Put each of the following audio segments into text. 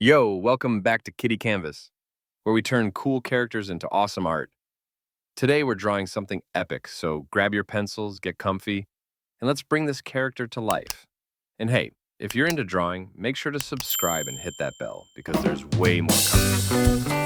Yo, welcome back to Kitty Canvas, where we turn cool characters into awesome art. Today we're drawing something epic, so grab your pencils, get comfy, and let's bring this character to life. And hey, if you're into drawing, make sure to subscribe and hit that bell because there's way more coming.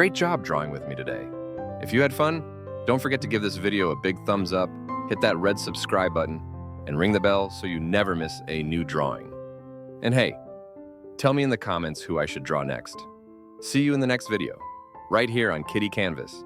Great job drawing with me today. If you had fun, don't forget to give this video a big thumbs up, hit that red subscribe button, and ring the bell so you never miss a new drawing. And hey, tell me in the comments who I should draw next. See you in the next video, right here on Kitty Canvas.